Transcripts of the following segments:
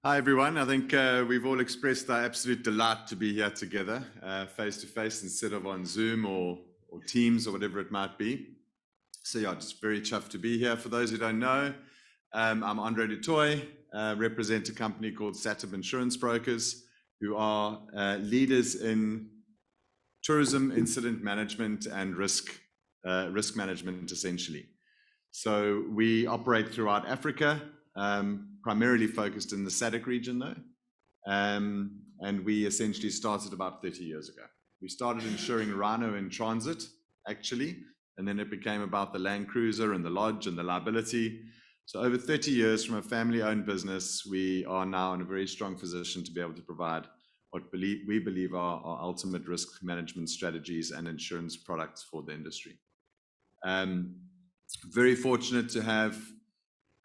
Hi, everyone. I think we've all expressed our absolute delight to be here together, face to face instead of on Zoom or Teams or whatever it might be. So yeah, just very chuffed to be here. For those who don't know, I'm Andre du Toit, represent a company called SATIB Insurance Brokers, who are leaders in tourism, incident management, and risk management, essentially. So we operate throughout Africa, primarily focused in the SADC region though. And we essentially started about 30 years ago. We started insuring rhino in transit, actually, and then it became about the Land Cruiser and the lodge and the liability. So over 30 years from a family-owned business, we are now in a very strong position to be able to provide what we believe are our ultimate risk management strategies and insurance products for the industry. Very fortunate to have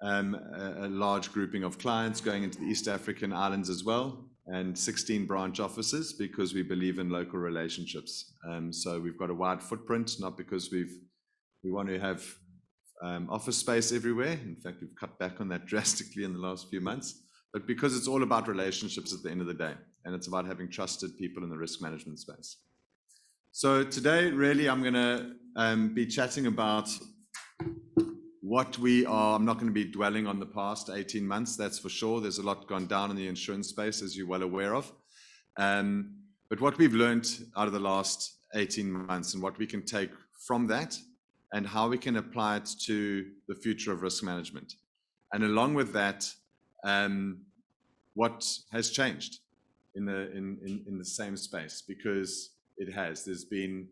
a large grouping of clients going into the East African islands as well, and 16 branch offices because we believe in local relationships. So we've got a wide footprint, not because we want to have office space everywhere. In fact, we've cut back on that drastically in the last few months, but because it's all about relationships at the end of the day, and it's about having trusted people in the risk management space. So today, really, I'm going to be chatting about what we are. I'm not going to be dwelling on the past 18 months, that's for sure. There's a lot gone down in the insurance space, as you're well aware of. But what we've learned out of the last 18 months and what we can take from that and how we can apply it to the future of risk management. And along with that, what has changed in the same space, because it has. There's been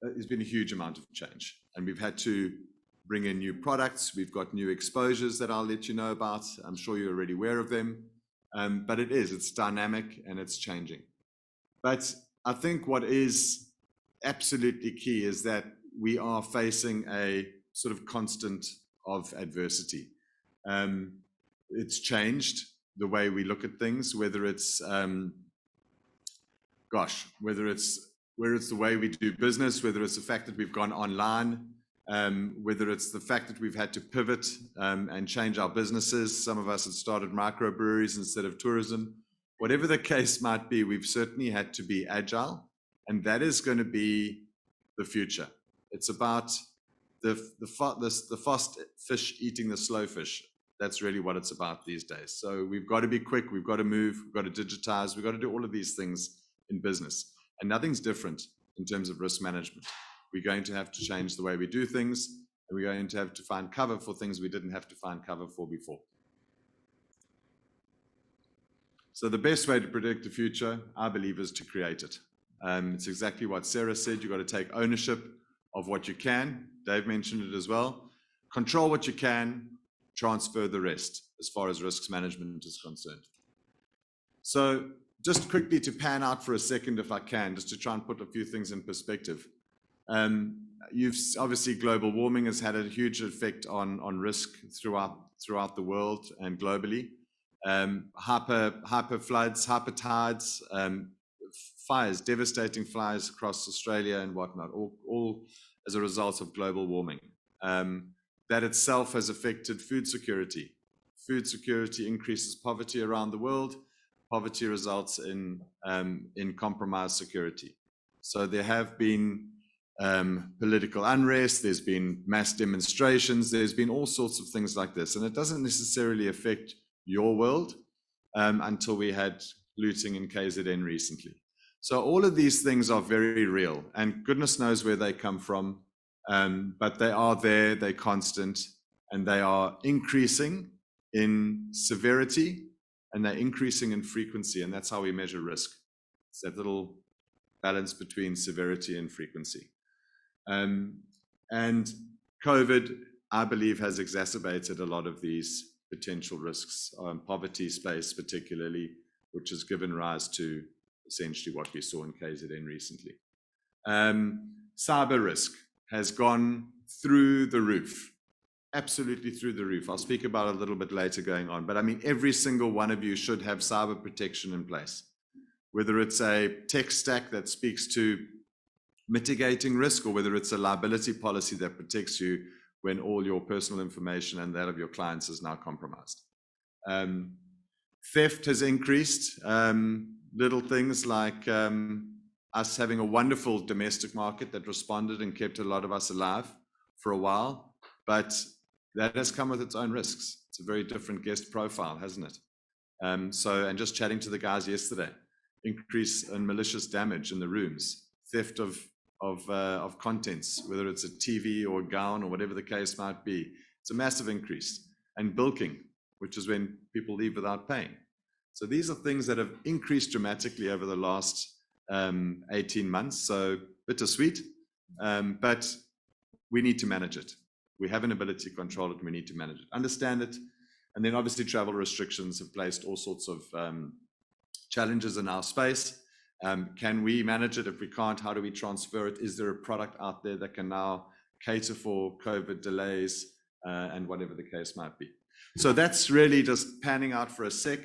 a huge amount of change, and we've had to bring in new products. We've got new exposures that I'll let you know about. I'm sure you're already aware of them, but it's dynamic and it's changing. But I think what is absolutely key is that we are facing a sort of constant of adversity. It's changed the way we look at things, whether it's whether it's the way we do business, whether it's the fact that we've gone online, whether it's the fact that we've had to pivot and change our businesses. Some of us have started microbreweries instead of tourism. Whatever the case might be, we've certainly had to be agile, and that is going to be the future. It's about the fast fish eating the slow fish. That's really what it's about these days. So we've got to be quick, we've got to move, we've got to digitize, we've got to do all of these things in business. And nothing's different in terms of risk management. We're going to have to change the way we do things, and we're going to have to find cover for things we didn't have to find cover for before. So the best way to predict the future, I believe, is to create it. It's exactly what Sarah said. You've got to take ownership of what you can. Dave mentioned it as well. Control what you can, transfer the rest as far as risk management is concerned. So just quickly to pan out for a second, if I can, just to try and put a few things in perspective. Obviously, global warming has had a huge effect on risk throughout the world and globally. Hyper floods, hyper tides, fires, devastating fires across Australia and whatnot, all as a result of global warming. That itself has affected food security. Food security increases poverty around the world. Poverty results in compromised security. So there have been political unrest, there's been mass demonstrations, there's been all sorts of things like this. And it doesn't necessarily affect your world until we had looting in KZN recently. So all of these things are very real, and goodness knows where they come from, but they are there, they're constant, and they are increasing in severity, and they're increasing in frequency, and that's how we measure risk. It's that little balance between severity and frequency. And COVID, I believe, has exacerbated a lot of these potential risks, poverty space particularly, which has given rise to essentially what we saw in KZN recently. Cyber risk has gone through the roof. Absolutely through the roof. I'll speak about it a little bit later going on, but I mean, every single one of you should have cyber protection in place. Whether it's a tech stack that speaks to mitigating risk, or whether it's a liability policy that protects you when all your personal information and that of your clients is now compromised. Theft has increased. Little things like us having a wonderful domestic market that responded and kept a lot of us alive for a while, but that has come with its own risks. It's a very different guest profile, hasn't it? And just chatting to the guys yesterday, increase in malicious damage in the rooms, theft of contents, whether it's a TV or a gown or whatever the case might be. It's a massive increase. And bilking, which is when people leave without paying. So these are things that have increased dramatically over the last 18 months. So bittersweet, but we need to manage it. We have an ability to control it, and we need to manage it, understand it. And then obviously travel restrictions have placed all sorts of challenges in our space. Can we manage it? If we can't, how do we transfer it? Is there a product out there that can now cater for COVID delays and whatever the case might be? So that's really just panning out for a sec.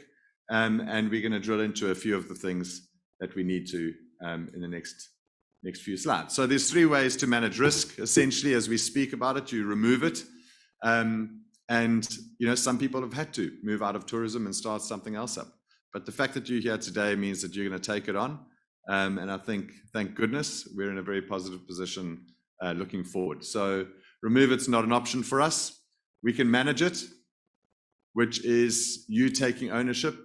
And we're going to drill into a few of the things that we need to in the next few slides. So there's 3 ways to manage risk. Essentially, as we speak about it, you remove it. And some people have had to move out of tourism and start something else up. But the fact that you're here today means that you're going to take it on. And I think, thank goodness, we're in a very positive position looking forward. So remove it's not an option for us. We can manage it, which is you taking ownership.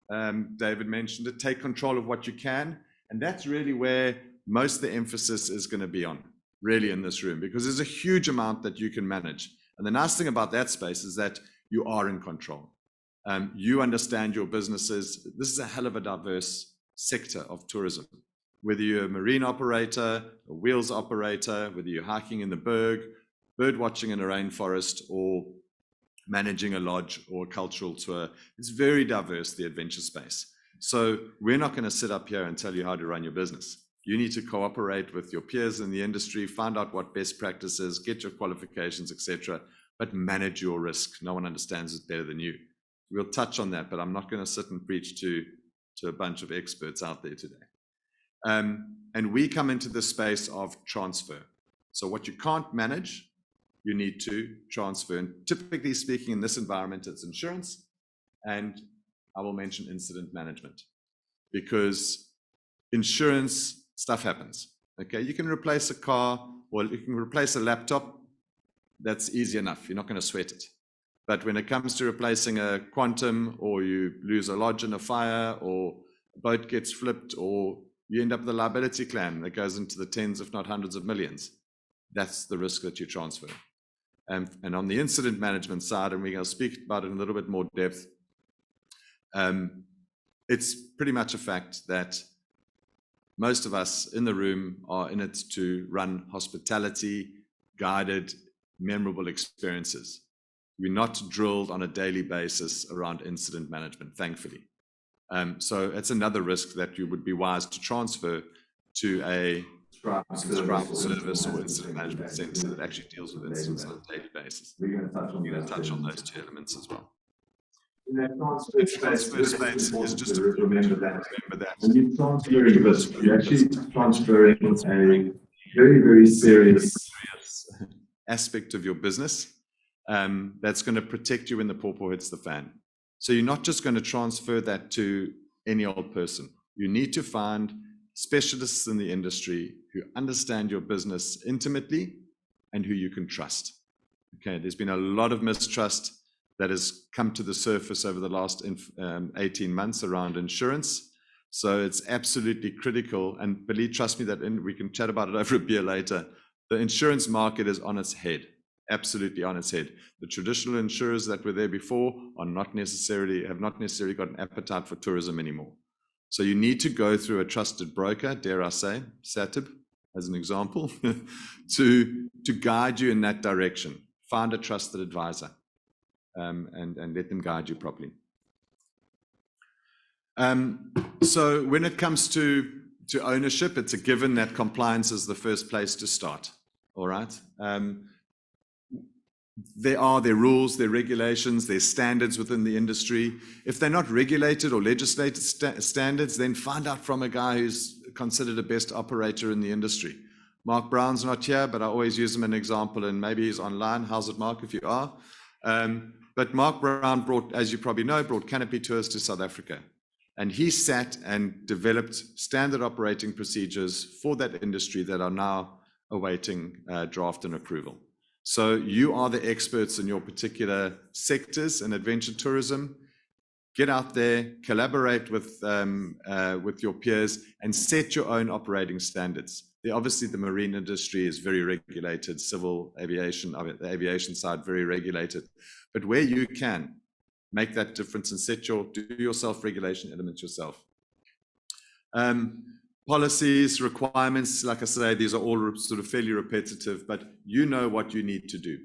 David mentioned it, take control of what you can. And that's really where most of the emphasis is going to be on, really, in this room, because there's a huge amount that you can manage. And the nice thing about that space is that you are in control. You understand your businesses. This is a hell of a diverse sector of tourism. Whether you're a marine operator, a wheels operator, whether you're hiking in the Berg, bird watching in a rainforest, or managing a lodge or a cultural tour, it's very diverse, the adventure space. So we're not going to sit up here and tell you how to run your business. You need to cooperate with your peers in the industry, find out what best practices, get your qualifications, etc., but manage your risk. No one understands it better than you. We'll touch on that, but I'm not going to sit and preach to a bunch of experts out there today. And we come into the space of transfer. So what you can't manage, you need to transfer. And typically speaking, in this environment, it's insurance, and I will mention incident management, because insurance stuff happens. Okay, you can replace a car, or you can replace a laptop. That's easy enough. You're not going to sweat it. But when it comes to replacing a quantum, or you lose a lodge in a fire, or a boat gets flipped, or you end up with a liability claim that goes into the tens, if not hundreds of millions, that's the risk that you transfer. And on the incident management side, and we're going to speak about it in a little bit more depth, it's pretty much a fact that most of us in the room are in it to run hospitality, guided, memorable experiences. We're not drilled on a daily basis around incident management, thankfully. So it's another risk that you would be wise to transfer to a subscriber service or incident management center that actually deals with incidents on a daily basis. We're going to touch on those 2 elements as well. In that transfer space is just to remember that. When you transfer risk, you're actually transferring a very, very serious aspect of your business that's going to protect you when the pawpaw hits the fan. So you're not just going to transfer that to any old person. You need to find specialists in the industry who understand your business intimately and who you can trust. Okay, there's been a lot of mistrust that has come to the surface over the last 18 months around insurance. So it's absolutely critical. And trust me that we can chat about it over a beer later. The insurance market is on its head, absolutely on its head. The traditional insurers that were there before have not necessarily got an appetite for tourism anymore. So you need to go through a trusted broker, dare I say, SATIB as an example, to guide you in that direction. Find a trusted advisor. And let them guide you properly. So when it comes to ownership, it's a given that compliance is the first place to start. All right. There are their rules, their regulations, their standards within the industry. If they're not regulated or legislated standards, then find out from a guy who's considered a best operator in the industry. Mark Brown's not here, but I always use him as an example, and maybe he's online. How's it, Mark, if you are? But Mark Brown brought, as you probably know, brought Canopy Tours to South Africa. And he sat and developed standard operating procedures for that industry that are now awaiting draft and approval. So you are the experts in your particular sectors in adventure tourism. Get out there, collaborate with your peers, and set your own operating standards. Obviously, the marine industry is very regulated, civil aviation, the aviation side, very regulated. But where you can, make that difference and do your self-regulation elements yourself. Policies, requirements, like I say, these are all sort of fairly repetitive, but you know what you need to do.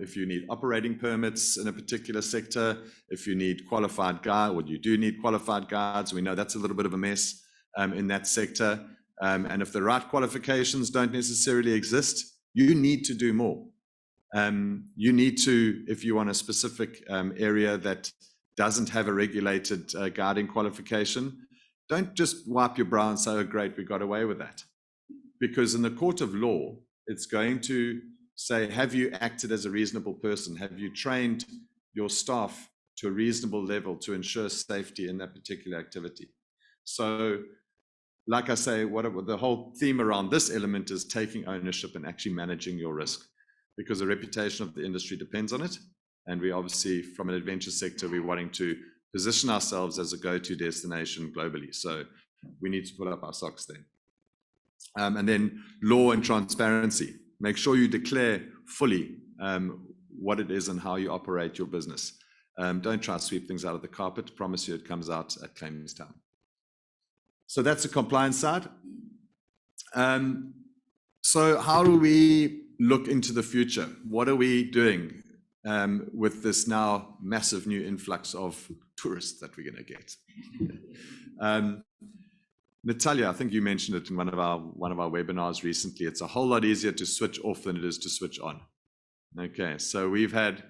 If you need operating permits in a particular sector, if you need qualified guide, or you do need qualified guides, we know that's a little bit of a mess in that sector. And if the right qualifications don't necessarily exist, you need to do more. You need to, if you want a specific area that doesn't have a regulated guiding qualification, don't just wipe your brow and say, oh, great, we got away with that. Because in the court of law, it's going to say, have you acted as a reasonable person? Have you trained your staff to a reasonable level to ensure safety in that particular activity? So, like I say, the whole theme around this element is taking ownership and actually managing your risk, because the reputation of the industry depends on it. And we obviously, from an adventure sector, we're wanting to position ourselves as a go-to destination globally. So we need to pull up our socks there. And then law and transparency. Make sure you declare fully what it is and how you operate your business. Don't try to sweep things out of the carpet. Promise you it comes out at claims time. So that's the compliance side. So how do we look into the future? What are we doing with this now massive new influx of tourists that we're going to get? Natalia, I think you mentioned it in one of our webinars recently. It's a whole lot easier to switch off than it is to switch on. Okay, so we've had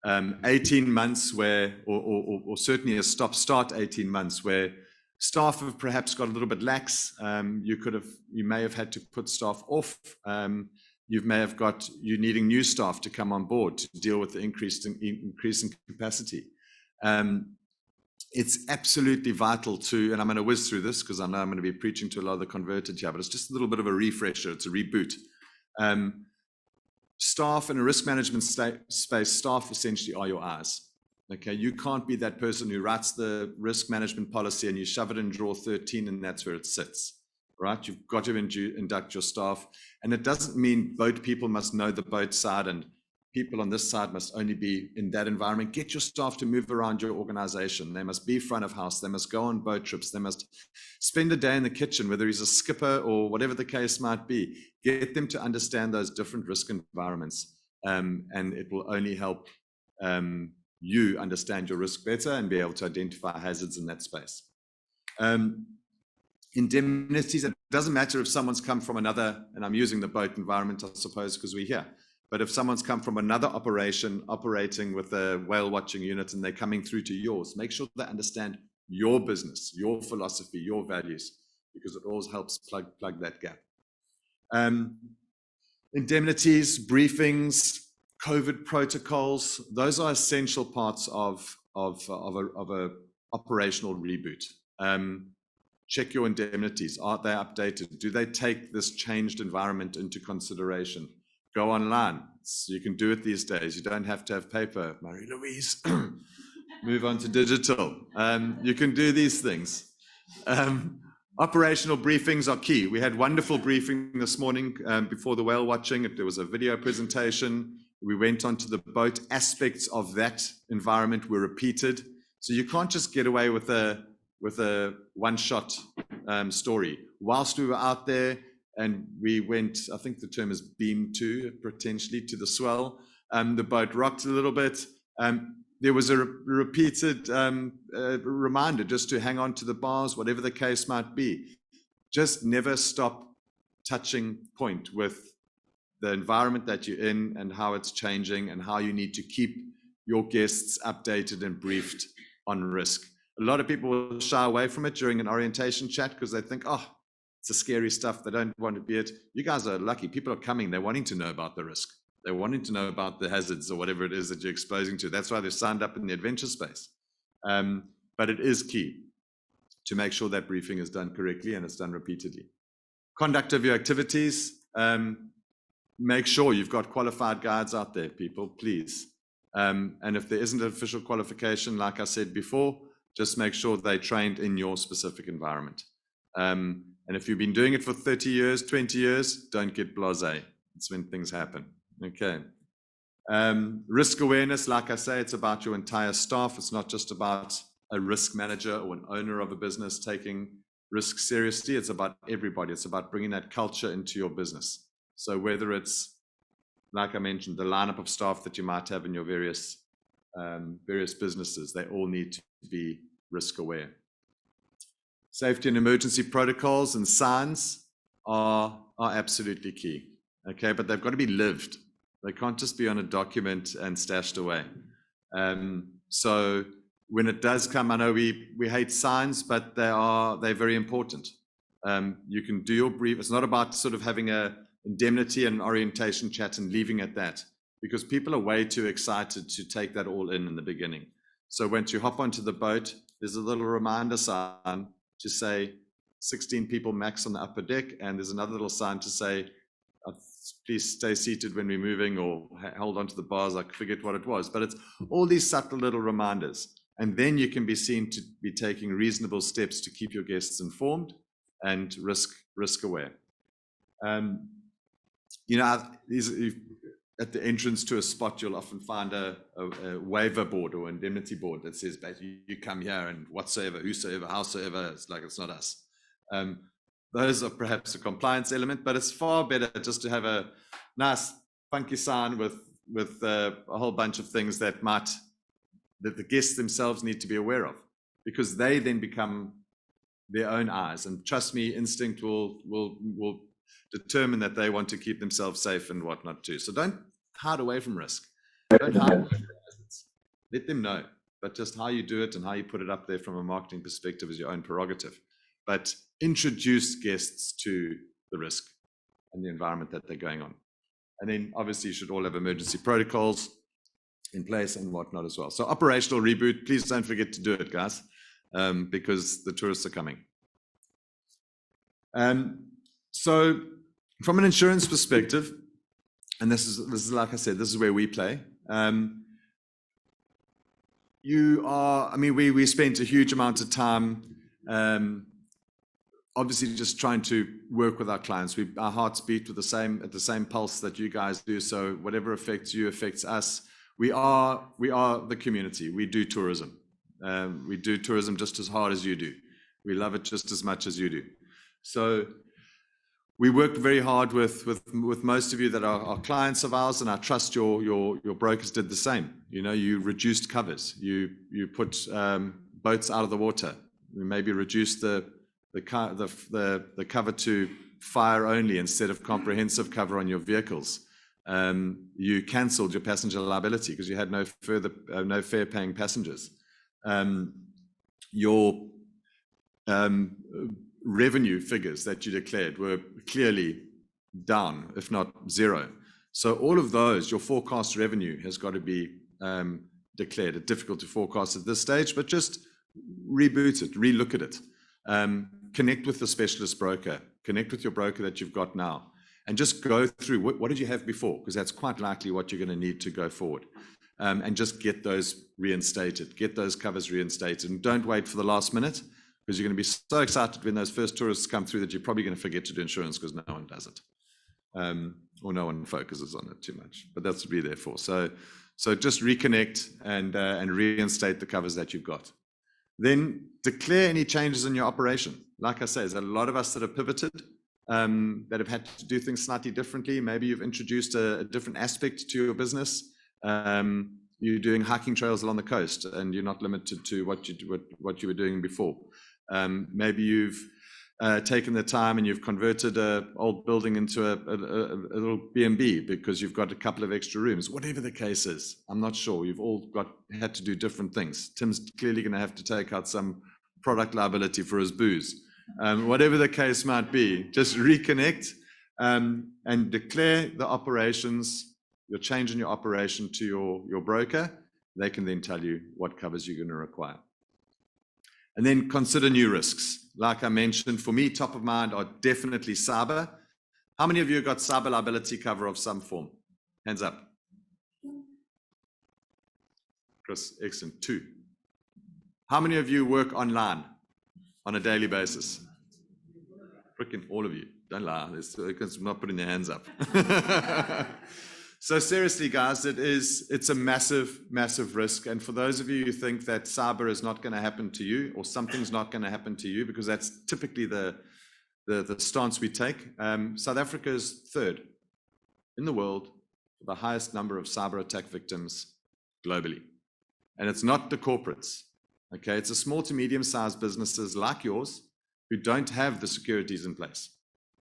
18 months where, or certainly a stop-start 18 months where staff have perhaps got a little bit lax. You may have had to put staff off. You may have you needing new staff to come on board to deal with the increase in capacity. It's absolutely vital to, and I'm going to whiz through this because I know I'm going to be preaching to a lot of the converted here, but it's just a little bit of a refresher. It's a reboot. Staff in a risk management space, staff essentially are your eyes. Okay, you can't be that person who writes the risk management policy and you shove it in drawer 13 and that's where it sits, right? You've got to induct your staff. And it doesn't mean boat people must know the boat side and people on this side must only be in that environment. Get your staff to move around your organization. They must be front of house. They must go on boat trips. They must spend a day in the kitchen, whether he's a skipper or whatever the case might be. Get them to understand those different risk environments. And it will only help you understand your risk better and be able to identify hazards in that space. Indemnities, it doesn't matter if someone's come from another, and I'm using the boat environment, I suppose, because we're here. But if someone's come from another operation operating with a whale watching unit and they're coming through to yours, make sure they understand your business, your philosophy, your values, because it always helps plug that gap. Indemnities, briefings, COVID protocols, those are essential parts of a operational reboot. Check your indemnities. Are they updated? Do they take this changed environment into consideration? Go online. You can do it these days. You don't have to have paper. Marie-Louise, move on to digital. You can do these things. Operational briefings are key. We had wonderful briefing this morning before the whale watching. There was a video presentation. We went on to the boat. Aspects of that environment were repeated. So you can't just get away with a one-shot story. Whilst we were out there, and we went, I think the term is beam to, potentially, to the swell. The boat rocked a little bit. There was a repeated reminder just to hang on to the bars, whatever the case might be. Just never stop touching point with the environment that you're in and how it's changing and how you need to keep your guests updated and briefed on risk. A lot of people will shy away from it during an orientation chat because they think, oh, it's a scary stuff. They don't want to be it. You guys are lucky. People are coming. They're wanting to know about the risk. They're wanting to know about the hazards or whatever it is that you're exposing to. That's why they've signed up in the adventure space. But it is key to make sure that briefing is done correctly and it's done repeatedly. Conduct of your activities. Make sure you've got qualified guides out there, people, please. And if there isn't an official qualification, like I said before, just make sure they're trained in your specific environment. And if you've been doing it for 30 years, 20 years, don't get blasé. It's when things happen. Okay. Risk awareness, like I say, it's about your entire staff. It's not just about a risk manager or an owner of a business taking risk seriously. It's about everybody. It's about bringing that culture into your business. So whether it's, like I mentioned, the lineup of staff that you might have in your various businesses, they all need to be risk aware. Safety and emergency protocols and signs are absolutely key. Okay, but they've got to be lived. They can't just be on a document and stashed away. So when it does come, I know we hate signs, but they're very important. You can do your brief. It's not about sort of having a indemnity and orientation chat and leaving at that, because people are way too excited to take that all in the beginning. So once you hop onto the boat, there's a little reminder sign to say 16 people max on the upper deck, and there's another little sign to say, please stay seated when we're moving, or hold onto the bars. I forget what it was, but it's all these subtle little reminders. And then you can be seen to be taking reasonable steps to keep your guests informed and risk aware. You know, at the entrance to a spot, you'll often find a waiver board or indemnity board that says, you come here and whatsoever, whosoever, howsoever, it's like it's not us. Those are perhaps a compliance element, but it's far better just to have a nice funky sign with a whole bunch of things that the guests themselves need to be aware of, because they then become their own eyes. And trust me, instinct will determine that they want to keep themselves safe and whatnot too. So don't hide away from risk. Don't hide away from hazards. Let them know. But just how you do it and how you put it up there from a marketing perspective is your own prerogative. But introduce guests to the risk and the environment that they're going on. And then obviously you should all have emergency protocols in place and whatnot as well. So operational reboot, please don't forget to do it, guys, because the tourists are coming. So from an insurance perspective, and this is like I said, this is where we play. We spent a huge amount of time obviously just trying to work with our clients. Our hearts beat with at the same pulse that you guys do. So whatever affects you affects us. We are the community. We do tourism. We do tourism just as hard as you do. We love it just as much as you do. So we worked very hard with most of you that are clients of ours, and I trust your brokers did the same. You know, you reduced covers. You put boats out of the water. We maybe reduced the cover to fire only instead of comprehensive cover on your vehicles. You cancelled your passenger liability because you had no fare paying passengers. Your revenue figures that you declared were clearly down, if not zero. So all of those, your forecast revenue has got to be declared. It's difficult to forecast at this stage, but just reboot it, relook at it. Connect with the specialist broker, connect with your broker that you've got now, and just go through what did you have before, because that's quite likely what you're going to need to go forward. And just get those reinstated, get those covers reinstated, and don't wait for the last minute, because you're going to be so excited when those first tourists come through that you're probably going to forget to do insurance because no one does it, or no one focuses on it too much. But that's what we're there for. So just reconnect and reinstate the covers that you've got. Then declare any changes in your operation. Like I say, there's a lot of us that have pivoted, that have had to do things slightly differently. Maybe you've introduced a different aspect to your business. You're doing hiking trails along the coast, and you're not limited to what you were doing before. Maybe you've taken the time and you've converted an old building into a little B&B because you've got a couple of extra rooms. Whatever the case is, I'm not sure. You've all had to do different things. Tim's clearly going to have to take out some product liability for his booze. Whatever the case might be, just reconnect and declare the operations your change in your operation to your broker. They can then tell you what covers you're going to require. And then consider new risks. Like I mentioned, for me, top of mind are definitely cyber. How many of you got cyber liability cover of some form? Hands up. Chris, excellent. 2. How many of you work online on a daily basis? Freaking all of you. Don't lie. It's not putting their hands up. So seriously, guys, it's a massive, massive risk. And for those of you who think that cyber is not going to happen to you, or something's not going to happen to you, because that's typically the stance we take, South Africa is 3rd in the world for the highest number of cyber attack victims globally. And it's not the corporates. Okay, it's the small to medium-sized businesses like yours who don't have the securities in place.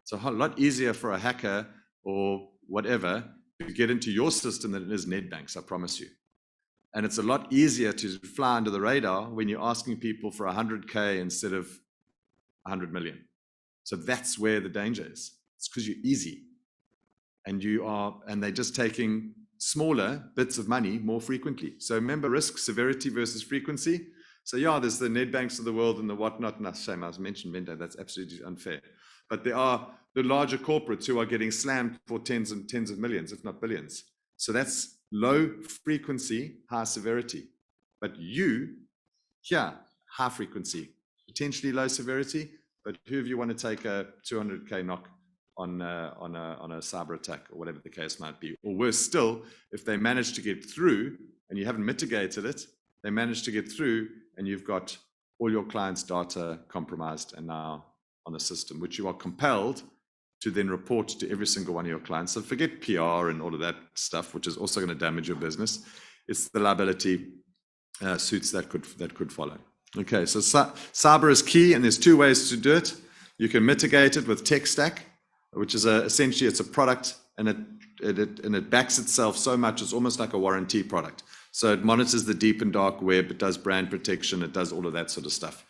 It's a lot easier for a hacker or whatever to get into your system than it is Nedbank's, I promise you. And it's a lot easier to fly under the radar when you're asking people for 100K instead of 100 million. So that's where the danger is. It's because you're easy. And they're just taking smaller bits of money more frequently. So remember, risk, severity versus frequency. So yeah, there's the Nedbanks of the world and the whatnot. And that's shame I mentioned Mendo, that's absolutely unfair. But there are the larger corporates who are getting slammed for tens and tens of millions, if not billions. So that's low frequency, high severity. But you, here, high frequency, potentially low severity. But who of you want to take a 200K knock on a cyber attack or whatever the case might be? Or worse still, if they manage to get through and you haven't mitigated it, they manage to get through and you've got all your clients' data compromised and now on the system, which you are compelled to then report to every single one of your clients. So forget PR and all of that stuff, which is also going to damage your business. It's the liability suits that could follow. Okay, so cyber is key, and there's 2 ways to do it. You can mitigate it with tech stack, which is essentially it's a product, and it backs itself so much it's almost like a warranty product. So it monitors the deep and dark web, it does brand protection, it does all of that sort of stuff,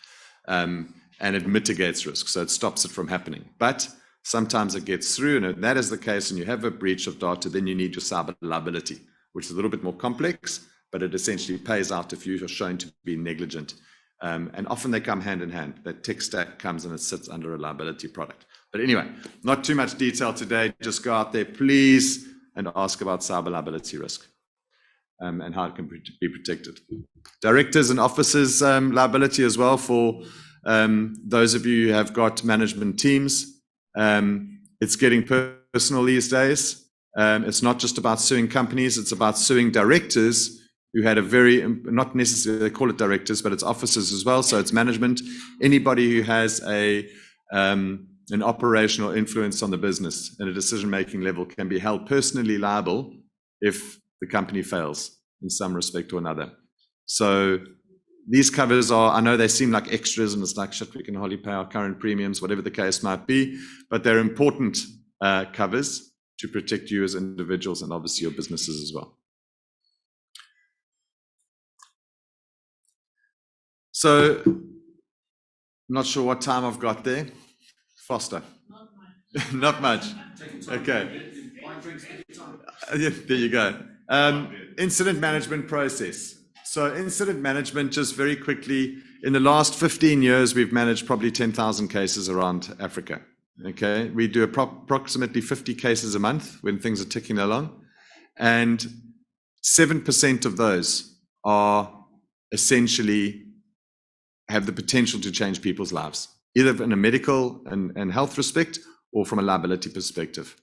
and it mitigates risk, so it stops it from happening. But sometimes it gets through, and if that is the case, and you have a breach of data, then you need your cyber liability, which is a little bit more complex, but it essentially pays out if you are shown to be negligent. And often they come hand in hand. That tech stack comes and it sits under a liability product. But anyway, not too much detail today. Just go out there, please, and ask about cyber liability risk and how it can be protected. Directors and officers liability as well for those of you who have got management teams. It's getting personal these days. It's not just about suing companies. It's about suing directors who had a very, not necessarily, they call it directors, but it's officers as well. So it's management. Anybody who has an operational influence on the business at a decision-making level can be held personally liable if the company fails in some respect or another. So these covers are, I know they seem like extras and it's like, shit, we can hardly pay our current premiums, whatever the case might be, but they're important covers to protect you as individuals and obviously your businesses as well. So, I'm not sure what time I've got there. Foster. Not much. Okay. There you go. Incident management process. So incident management, just very quickly, in the last 15 years, we've managed probably 10,000 cases around Africa. Okay. We do approximately 50 cases a month when things are ticking along. And 7% of those are essentially have the potential to change people's lives, either in a medical and health respect or from a liability perspective.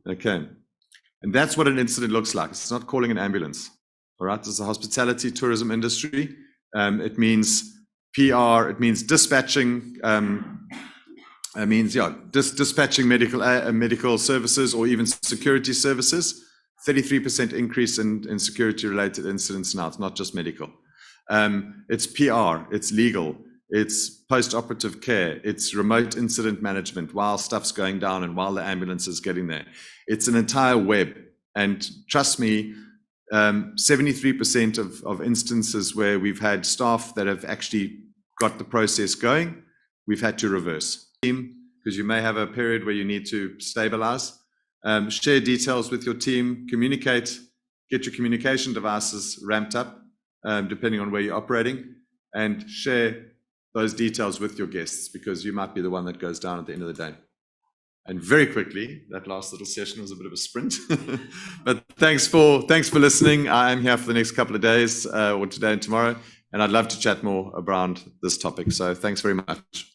Okay. And that's what an incident looks like. It's not calling an ambulance. All right. This is the hospitality tourism industry. It means PR. It means dispatching. Dispatching medical services or even security services. 33% increase in security-related incidents now. It's not just medical. It's PR, it's legal, it's post-operative care, it's remote incident management while stuff's going down and while the ambulance is getting there. It's an entire web. And trust me, 73% of instances where we've had staff that have actually got the process going, we've had to reverse. Because you may have a period where you need to stabilize. Share details with your team, communicate, get your communication devices ramped up, depending on where you're operating, and share those details with your guests, because you might be the one that goes down at the end of the day. And very quickly, that last little session was a bit of a sprint, but thanks for listening. I am here for the next couple of days, or today and tomorrow, and I'd love to chat more around this topic. So thanks very much.